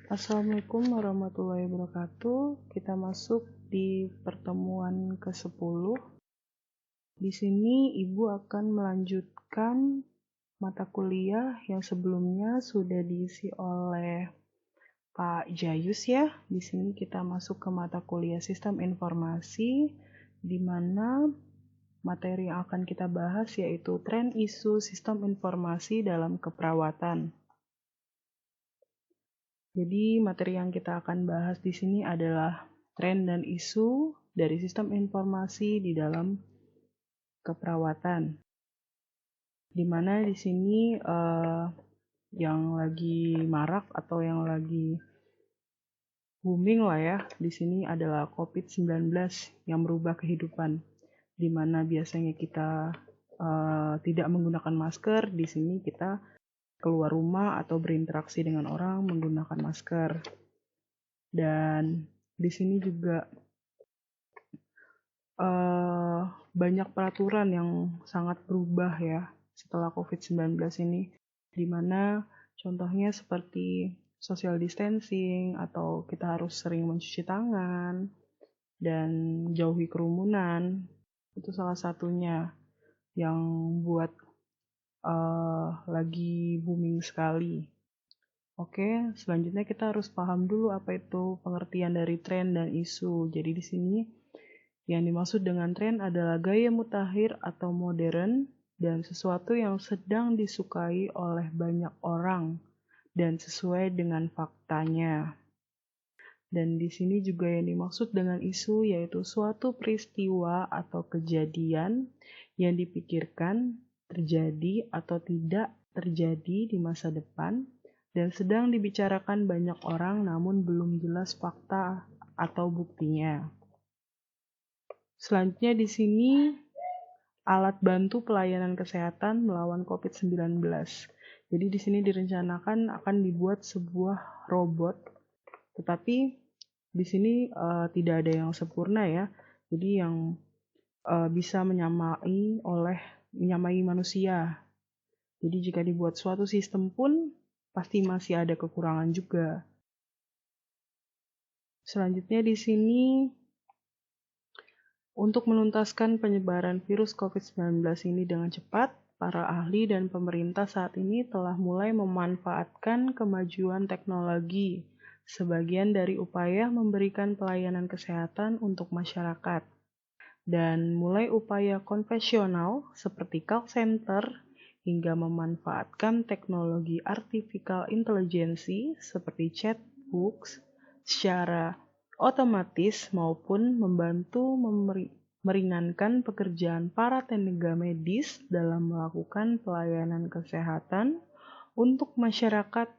Assalamualaikum warahmatullahi wabarakatuh. Kita masuk di pertemuan ke-10. Di sini Ibu akan melanjutkan mata kuliah yang sebelumnya sudah diisi oleh Pak Jayus ya. Di sini kita masuk ke mata kuliah Sistem Informasi, di mana materi yang akan kita bahas yaitu tren isu sistem informasi dalam keperawatan. Jadi materi yang kita akan bahas di sini adalah tren dan isu dari sistem informasi di dalam keperawatan. Di mana di sini yang lagi marak atau yang lagi booming lah ya, di sini adalah COVID-19 yang merubah kehidupan. Di mana biasanya kita tidak menggunakan masker, di sini kita keluar rumah atau berinteraksi dengan orang menggunakan masker. Dan di sini juga banyak peraturan yang sangat berubah ya setelah COVID-19 ini, di mana contohnya seperti social distancing atau kita harus sering mencuci tangan dan jauhi kerumunan. Itu salah satunya yang buat lagi booming sekali. Oke, selanjutnya kita harus paham dulu apa itu pengertian dari tren dan isu. Jadi di sini yang dimaksud dengan tren adalah gaya mutakhir atau modern dan sesuatu yang sedang disukai oleh banyak orang dan sesuai dengan faktanya. Dan di sini juga yang dimaksud dengan isu yaitu suatu peristiwa atau kejadian yang dipikirkan terjadi atau tidak terjadi di masa depan dan sedang dibicarakan banyak orang namun belum jelas fakta atau buktinya. Selanjutnya di sini alat bantu pelayanan kesehatan melawan COVID-19. Jadi di sini direncanakan akan dibuat sebuah robot, tetapi di sini tidak ada yang sempurna ya. Jadi yang bisa menyamai manusia. Jadi jika dibuat suatu sistem pun pasti masih ada kekurangan juga. Selanjutnya di sini untuk menuntaskan penyebaran virus COVID-19 ini dengan cepat, para ahli dan pemerintah saat ini telah mulai memanfaatkan kemajuan teknologi sebagian dari upaya memberikan pelayanan kesehatan untuk masyarakat. Dan mulai upaya konvensional seperti call center hingga memanfaatkan teknologi artificial intelligence seperti chatbots secara otomatis maupun membantu meringankan pekerjaan para tenaga medis dalam melakukan pelayanan kesehatan untuk masyarakat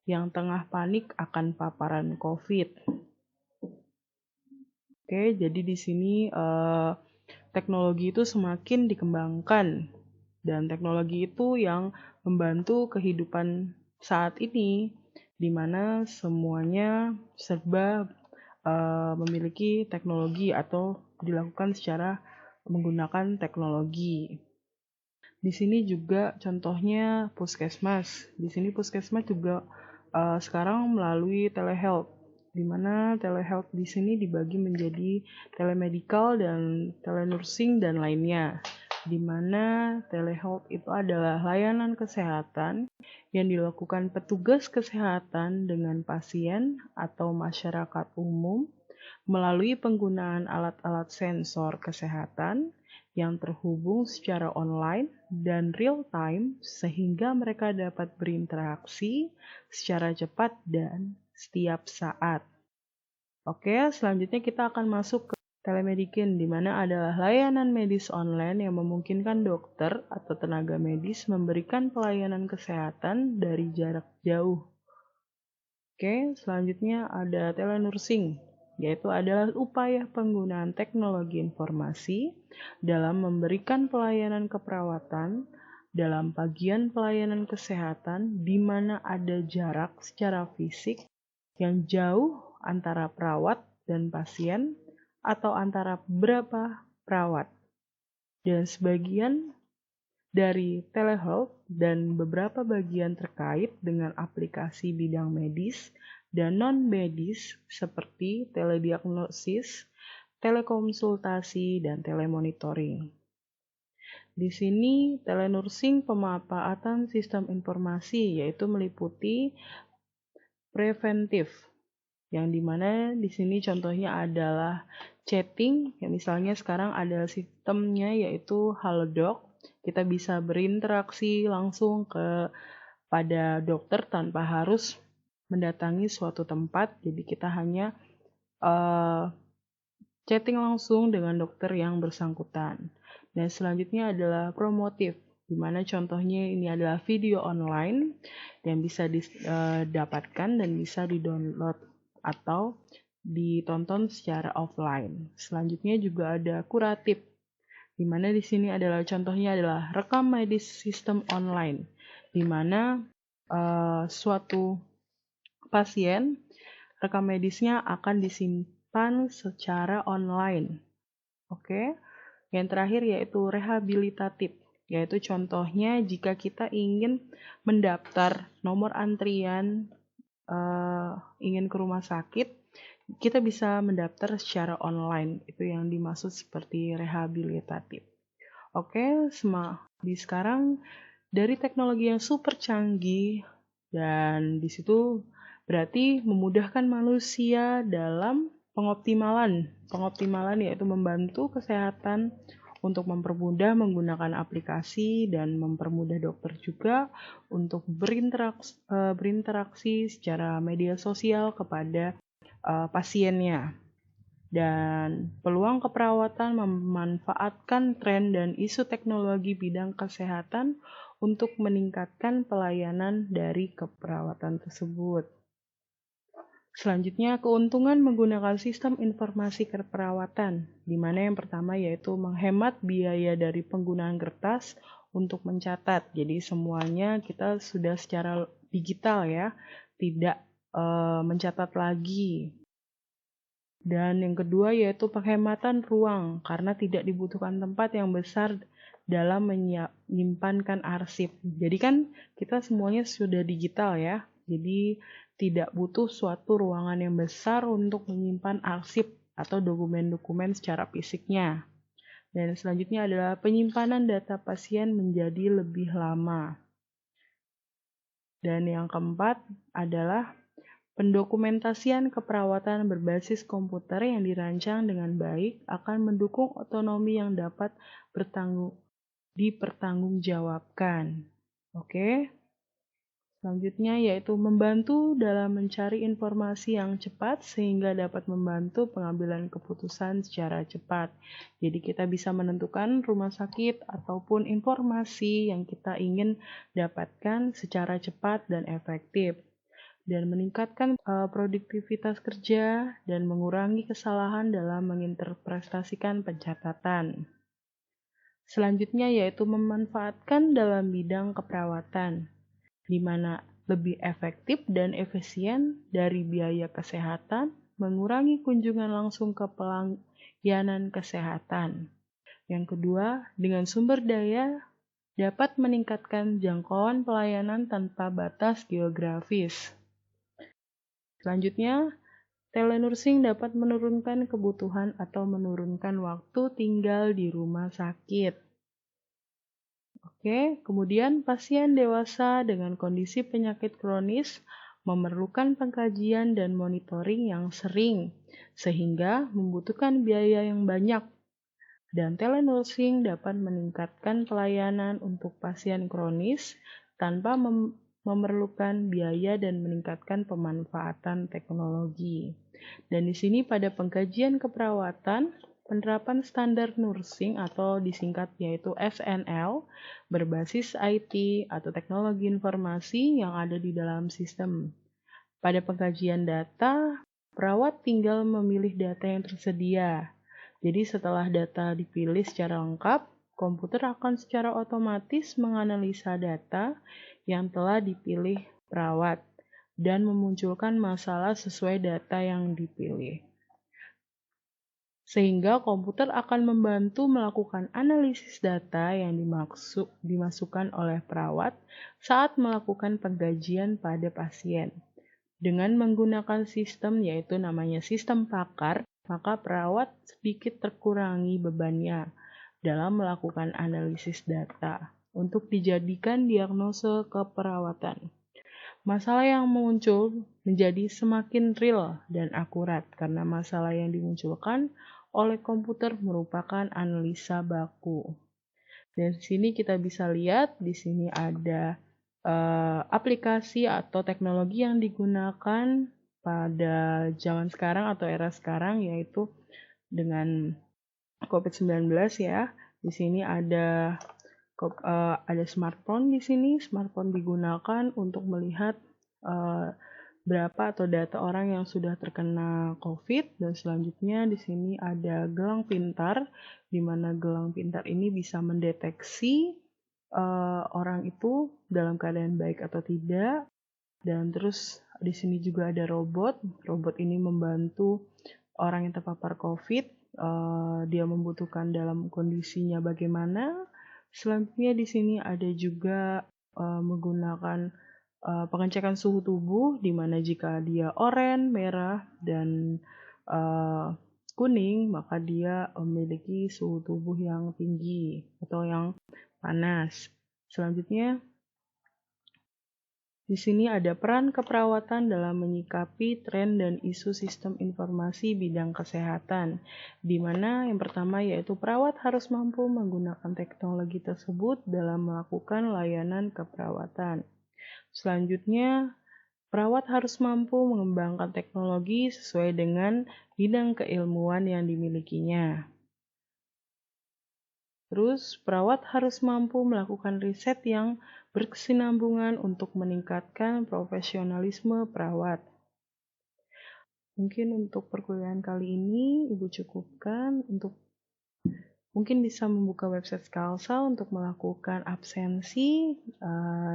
yang tengah panik akan paparan COVID. Oke, jadi di sini teknologi itu semakin dikembangkan dan teknologi itu yang membantu kehidupan saat ini, di mana semuanya serba memiliki teknologi atau dilakukan secara menggunakan teknologi. Di sini juga contohnya puskesmas. Di sini puskesmas juga sekarang melalui telehealth, di mana telehealth di sini dibagi menjadi telemedical dan telenursing dan lainnya. Di mana telehealth itu adalah layanan kesehatan yang dilakukan petugas kesehatan dengan pasien atau masyarakat umum melalui penggunaan alat-alat sensor kesehatan yang terhubung secara online dan real-time sehingga mereka dapat berinteraksi secara cepat dan setiap saat. Oke, selanjutnya kita akan masuk ke telemedicine, di mana adalah layanan medis online yang memungkinkan dokter atau tenaga medis memberikan pelayanan kesehatan dari jarak jauh. Oke, selanjutnya ada telenursing, yaitu adalah upaya penggunaan teknologi informasi dalam memberikan pelayanan keperawatan dalam bagian pelayanan kesehatan di mana ada jarak secara fisik yang jauh antara perawat dan pasien atau antara beberapa perawat. Dan sebagian dari telehealth dan beberapa bagian terkait dengan aplikasi bidang medis dan non-medis seperti telediagnosis, telekonsultasi, dan telemonitoring. Di sini telenursing pemanfaatan sistem informasi yaitu meliputi preventif, yang dimana di sini contohnya adalah chatting, yang misalnya sekarang ada sistemnya yaitu Halodoc. Kita bisa berinteraksi langsung pada dokter tanpa harus mendatangi suatu tempat, jadi kita hanya chatting langsung dengan dokter yang bersangkutan. Dan selanjutnya adalah promotif, di mana contohnya ini adalah video online yang bisa didapatkan dan bisa di-download atau ditonton secara offline. Selanjutnya juga ada kuratif, di mana di sini adalah contohnya adalah rekam medis sistem online, di mana suatu pasien rekam medisnya akan disimpan secara online. Oke. Yang terakhir yaitu rehabilitatif, yaitu contohnya jika kita ingin mendaftar nomor antrian ingin ke rumah sakit, kita bisa mendaftar secara online. Itu yang dimaksud seperti rehabilitatif. Oke, di sekarang dari teknologi yang super canggih dan di situ berarti memudahkan manusia dalam pengoptimalan yaitu membantu kesehatan untuk mempermudah menggunakan aplikasi dan mempermudah dokter juga untuk berinteraksi secara media sosial kepada pasiennya. Dan peluang keperawatan memanfaatkan tren dan isu teknologi bidang kesehatan untuk meningkatkan pelayanan dari keperawatan tersebut. Selanjutnya, keuntungan menggunakan sistem informasi keperawatan, di mana yang pertama yaitu menghemat biaya dari penggunaan kertas untuk mencatat. Jadi semuanya kita sudah secara digital ya, tidak mencatat lagi. Dan yang kedua yaitu penghematan ruang, karena tidak dibutuhkan tempat yang besar dalam menyimpankan arsip. Jadi kan kita semuanya sudah digital ya, jadi tidak butuh suatu ruangan yang besar untuk menyimpan arsip atau dokumen-dokumen secara fisiknya. Dan selanjutnya adalah penyimpanan data pasien menjadi lebih lama. Dan yang keempat adalah pendokumentasian keperawatan berbasis komputer yang dirancang dengan baik akan mendukung otonomi yang dapat dipertanggungjawabkan. Oke. Selanjutnya yaitu membantu dalam mencari informasi yang cepat sehingga dapat membantu pengambilan keputusan secara cepat. Jadi kita bisa menentukan rumah sakit ataupun informasi yang kita ingin dapatkan secara cepat dan efektif. Dan meningkatkan produktivitas kerja dan mengurangi kesalahan dalam menginterpretasikan pencatatan. Selanjutnya yaitu memanfaatkan dalam bidang keperawatan, di mana lebih efektif dan efisien dari biaya kesehatan, mengurangi kunjungan langsung ke pelayanan kesehatan. Yang kedua, dengan sumber daya dapat meningkatkan jangkauan pelayanan tanpa batas geografis. Selanjutnya, telenursing dapat menurunkan kebutuhan atau menurunkan waktu tinggal di rumah sakit. Oke, kemudian pasien dewasa dengan kondisi penyakit kronis memerlukan pengkajian dan monitoring yang sering, sehingga membutuhkan biaya yang banyak. Dan telenursing dapat meningkatkan pelayanan untuk pasien kronis tanpa memerlukan biaya dan meningkatkan pemanfaatan teknologi. Dan di sini pada pengkajian keperawatan, penerapan standar nursing atau disingkat yaitu SNL berbasis IT atau teknologi informasi yang ada di dalam sistem. Pada pengkajian data, perawat tinggal memilih data yang tersedia. Jadi setelah data dipilih secara lengkap, komputer akan secara otomatis menganalisa data yang telah dipilih perawat dan memunculkan masalah sesuai data yang dipilih. Sehingga komputer akan membantu melakukan analisis data yang dimasukkan oleh perawat saat melakukan pengkajian pada pasien. Dengan menggunakan sistem yaitu namanya sistem PAKAR, maka perawat sedikit terkurangi bebannya dalam melakukan analisis data untuk dijadikan diagnose keperawatan. Masalah yang muncul menjadi semakin real dan akurat karena masalah yang dimunculkan oleh komputer merupakan analisa baku. Dan di sini kita bisa lihat, di sini ada aplikasi atau teknologi yang digunakan pada zaman sekarang atau era sekarang, yaitu dengan COVID-19 ya. Di sini ada smartphone di sini. Smartphone digunakan untuk melihat berapa atau data orang yang sudah terkena COVID, dan selanjutnya di sini ada gelang pintar, di mana gelang pintar ini bisa mendeteksi orang itu dalam keadaan baik atau tidak. Dan terus di sini juga ada robot. Robot ini membantu orang yang terpapar COVID, dia membutuhkan dalam kondisinya bagaimana. Selanjutnya di sini ada juga menggunakan pengecekan suhu tubuh, di mana jika dia oranye, merah, dan kuning, maka dia memiliki suhu tubuh yang tinggi atau yang panas. Selanjutnya, di sini ada peran keperawatan dalam menyikapi tren dan isu sistem informasi bidang kesehatan, di mana yang pertama yaitu perawat harus mampu menggunakan teknologi tersebut dalam melakukan layanan keperawatan. Selanjutnya, perawat harus mampu mengembangkan teknologi sesuai dengan bidang keilmuan yang dimilikinya. Terus, perawat harus mampu melakukan riset yang berkesinambungan untuk meningkatkan profesionalisme perawat. Mungkin untuk perkuliahan kali ini, Ibu cukupkan. Mungkin bisa membuka website Skalsa untuk melakukan absensi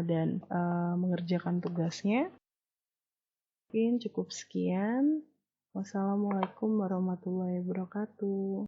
dan mengerjakan tugasnya. Mungkin cukup sekian. Wassalamualaikum warahmatullahi wabarakatuh.